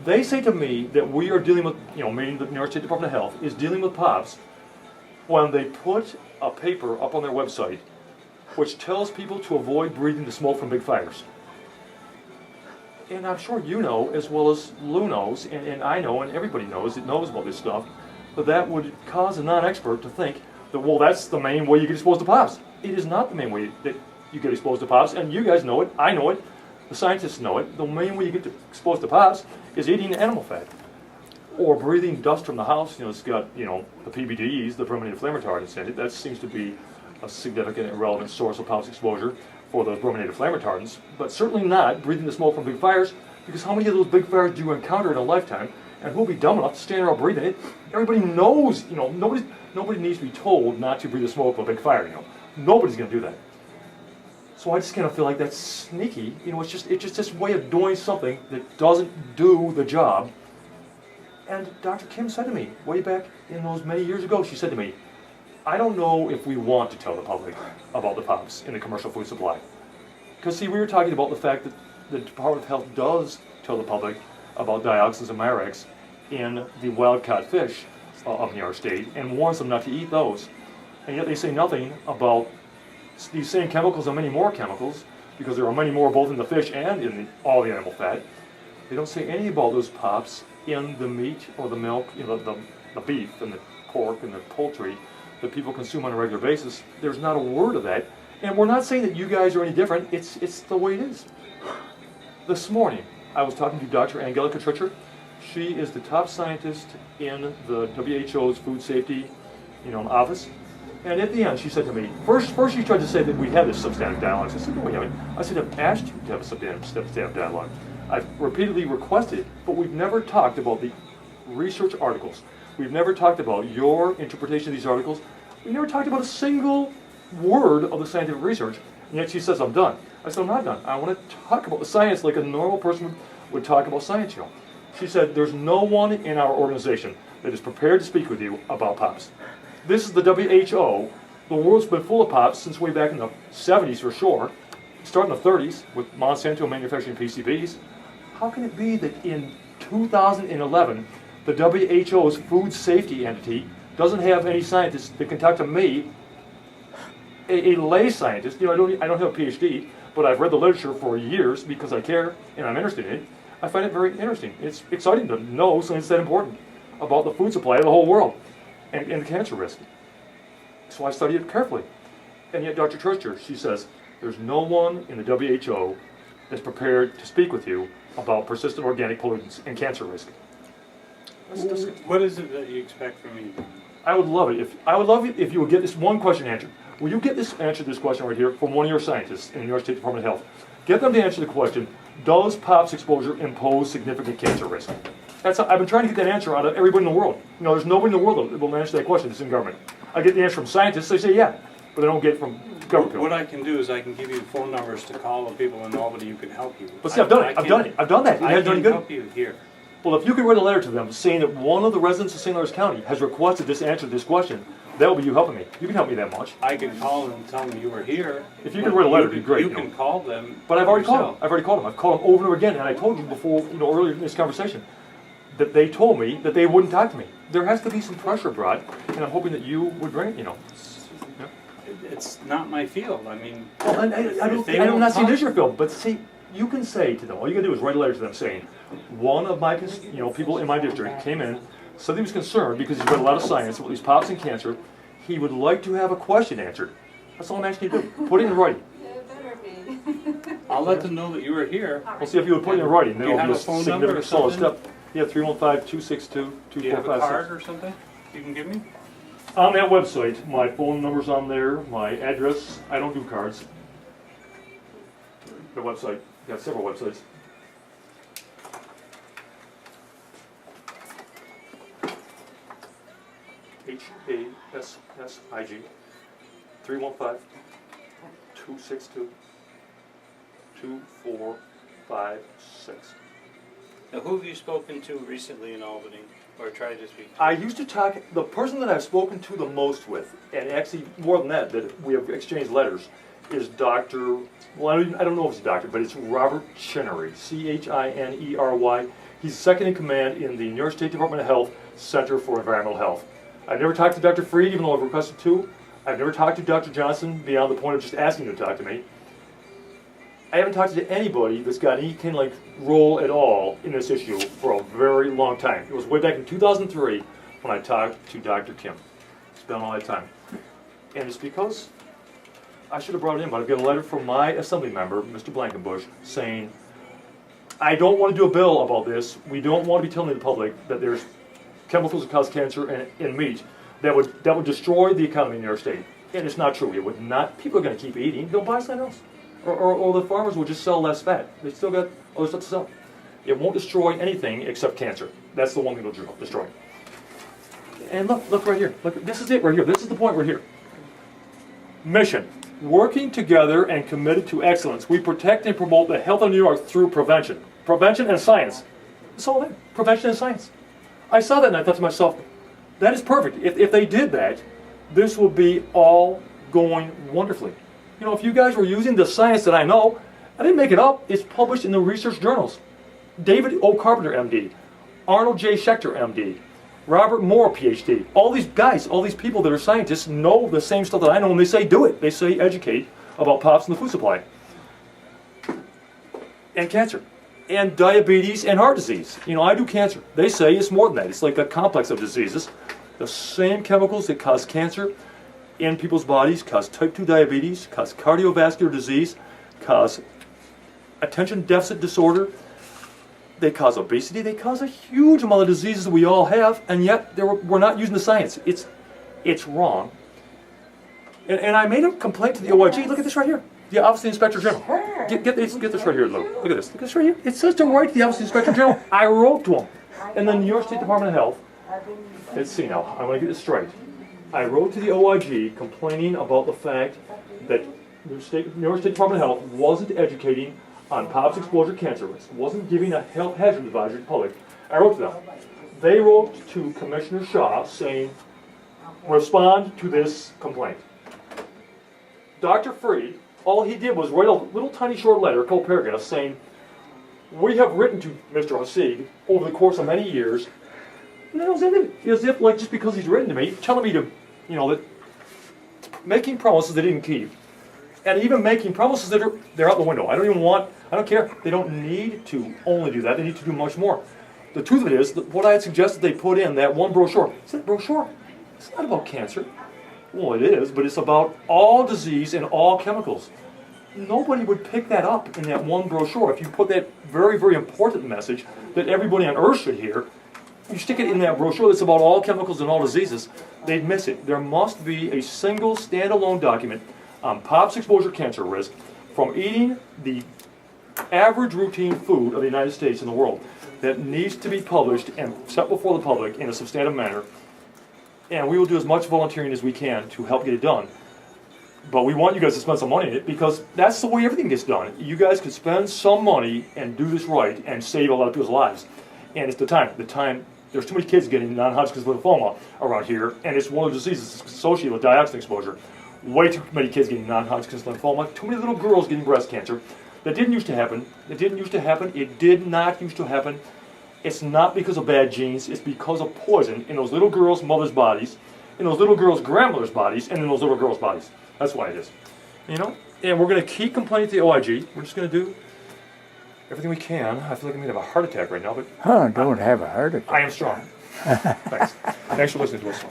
They say to me that we are dealing with, meaning the New York State Department of Health is dealing with POPs when they put a paper up on their website which tells people to avoid breathing the smoke from big fires. And I'm sure you know, as well as Lou knows, and I know, and everybody knows that knows about this stuff, that would cause a non-expert to think that, well, that's the main way you get exposed to POPs. It is not the main way that you get exposed to POPs, and you guys know it, I know it, the scientists know it. The main way you get exposed to POPs is eating animal fat or breathing dust from the house. It's got, the PBDs, the brominated flame retardants in it. That seems to be a significant and relevant source of POPs exposure for those brominated flame retardants, but certainly not breathing the smoke from big fires, because how many of those big fires do you encounter in a lifetime, and who'll be dumb enough to stand around breathing it? Everybody knows, nobody needs to be told not to breathe the smoke of a big fire, Nobody's going to do that. So I just kind of feel like that's sneaky, it's just this way of doing something that doesn't do the job. And Dr. Kim said to me, way back in those many years ago, she said to me, I don't know if we want to tell the public about the POPs in the commercial food supply. Because see, we were talking about the fact that the Department of Health does tell the public about dioxins and myrex in the wild-caught fish of New York State and warns them not to eat those. And yet they say nothing about these same chemicals and many more chemicals, because there are many more both in the fish and in all the animal fat. They don't say anything about those POPs in the meat or the milk, the beef and the pork and the poultry that people consume on a regular basis. There's not a word of that. And we're not saying that you guys are any different. It's the way it is. This morning, I was talking to Dr. Angelica Tritcher. She is the top scientist in the WHO's food safety, office. And at the end, she said to me, first she tried to say that we had this substantive dialogue. I said, no, we haven't. I said, I've asked you to have a substantive dialogue. I've repeatedly requested it, but we've never talked about the research articles. We've never talked about your interpretation of these articles. We never talked about a single word of the scientific research, and yet she says, I'm done. I said, I'm not done. I want to talk about the science like a normal person would talk about science, She said, there's no one in our organization that is prepared to speak with you about POPs. This is the WHO. The world's been full of POPs since way back in the 70s for sure, starting in the 30s with Monsanto manufacturing PCBs. How can it be that in 2011, the WHO's food safety entity doesn't have any scientists that can talk to me, a lay scientist? I don't have a PhD, but I've read the literature for years because I care and I'm interested in it. I find it very interesting. It's exciting to know something that's that important about the food supply of the whole world and the cancer risk. So I study it carefully. And yet Dr. Tritcher, she says, there's no one in the WHO that's prepared to speak with you about persistent organic pollutants and cancer risk. What is it that you expect from me? I would love it if you would get this one question answered. Will you get answer this question right here from one of your scientists in the New York State Department of Health? Get them to answer the question, does POPs exposure impose significant cancer risk? I've been trying to get that answer out of everybody in the world. There's nobody in the world that will answer that question that's in government. I get the answer from scientists, they say yeah, but I don't get it from government people. What I can do is I can give you phone numbers to call the people in Albany who can help you. But see, I've done that. I can help you here. Well, if you could write a letter to them saying that one of the residents of St. Lawrence County has requested this answer to this question, that will be you helping me. You can help me that much. I can call them and tell them you were here. If you could write a letter, it'd be great. You can call them. But I've already called them. I've called them over and over again, and I told you before, earlier in this conversation, that they told me that they wouldn't talk to me. There has to be some pressure brought, and I'm hoping that you would bring it, Yeah. It's not my field. I mean, well, I'm not saying it is your field, but see, you can say to them, all you can do is write a letter to them saying, one of my people in my district came in, said he was concerned because he's read a lot of science about these POPs and cancer. He would like to have a question answered. That's all I'm asking you to do. Put it in writing. I'll let them know that you were here. We'll see if you would put it in writing. Do you have a phone number or something? Yeah, 315-262-2456. Do you have a card or something you can give me? On that website, my phone number's on there, my address. I don't do cards. The website, got several websites. HASSIG 315-262-2456. Now, who have you spoken to recently in Albany, or tried to speak to? I used to talk, the person that I've spoken to the most with, and actually more than that we have exchanged letters, is Dr., well, I don't know if he's a doctor, but it's Robert Chenery, Chinery. He's second in command in the New York State Department of Health Center for Environmental Health. I've never talked to Dr. Freed, even though I've requested to. I've never talked to Dr. Johnson beyond the point of just asking him to talk to me. I haven't talked to anybody that's got any kind of like role at all in this issue for a very long time. It was way back in 2003 when I talked to Dr. Kim. It's been all that time. And it's because I should have brought it in, but I've got a letter from my assembly member, Mr. Blankenbush, saying, I don't want to do a bill about this. We don't want to be telling the public that there's chemicals that cause cancer in meat that would destroy the economy in New York State. And it's not true. It would not. People are going to keep eating. They'll buy something else. Or the farmers will just sell less fat. They still got other stuff to sell. It won't destroy anything except cancer. That's the one thing it'll destroy. And look right here. Look, this is it right here. This is the point right here. Mission. Working together and committed to excellence, we protect and promote the health of New York through prevention. Prevention and science. That's all that. Prevention and science. I saw that and I thought to myself, that is perfect. If they did that, this would be all going wonderfully. You know, if you guys were using the science that I know, I didn't make it up. It's published in the research journals. David O. Carpenter, MD. Arnold J. Schechter, MD. Robert Moore, PhD. All these guys, all these people that are scientists know the same stuff that I know, and they say do it. They say educate about POPs and the food supply. And cancer. And diabetes and heart disease. You know, I do cancer. They say it's more than that. It's like a complex of diseases. The same chemicals that cause cancer in people's bodies cause type 2 diabetes, cause cardiovascular disease, cause attention deficit disorder. They cause obesity. They cause a huge amount of diseases that we all have, and yet we're not using the science. It's wrong. And I made a complaint to the OIG. Look at this right here. The Office of the Inspector General. Get this right here, Lou. Look at this. Look at this right here. It says to write to the Office of the Inspector General. I wrote to him. And the New York State Department of Health. Let's see now. I want to get this straight. I wrote to the OIG complaining about the fact that the New York State Department of Health wasn't educating on POPs exposure cancer risk, wasn't giving a health hazard advisory to the public. I wrote to them. They wrote to Commissioner Shaw saying, respond to this complaint. Dr. Freed, all he did was write a little tiny short letter, a couple paragraphs, saying, we have written to Mr. Hassig over the course of many years, and that was it. As if, like, just because he's written to me, telling me to, you know, that making promises they didn't keep. And even making promises that they're out the window. I don't care. They don't need to only do that. They need to do much more. The truth of it is, that what I had suggested they put in that one brochure, it's that brochure. It's not about cancer. Well, it is, but it's about all disease and all chemicals. Nobody would pick that up in that one brochure. If you put that very, very important message that everybody on Earth should hear, you stick it in that brochure that's about all chemicals and all diseases, they'd miss it. There must be a single standalone document on POPs exposure cancer risk from eating the average routine food of the United States and the world that needs to be published and set before the public in a substantive manner. And we will do as much volunteering as we can to help get it done. But we want you guys to spend some money on it because that's the way everything gets done. You guys could spend some money and do this right and save a lot of people's lives. And it's the time. There's too many kids getting non-Hodgkin's lymphoma around here, and it's one of the diseases associated with dioxin exposure. Way too many kids getting non-Hodgkin's lymphoma. Too many little girls getting breast cancer. That didn't used to happen. It did not used to happen. It's not because of bad genes. It's because of poison in those little girls' mothers' bodies, in those little girls' grandmothers' bodies, and in those little girls' bodies. That's why it is. You know? And we're going to keep complaining to the OIG. We're just going to do everything we can. I feel like I'm going to have a heart attack right now, but... Don't have a heart attack. I am strong. Thanks. Thanks for listening to us.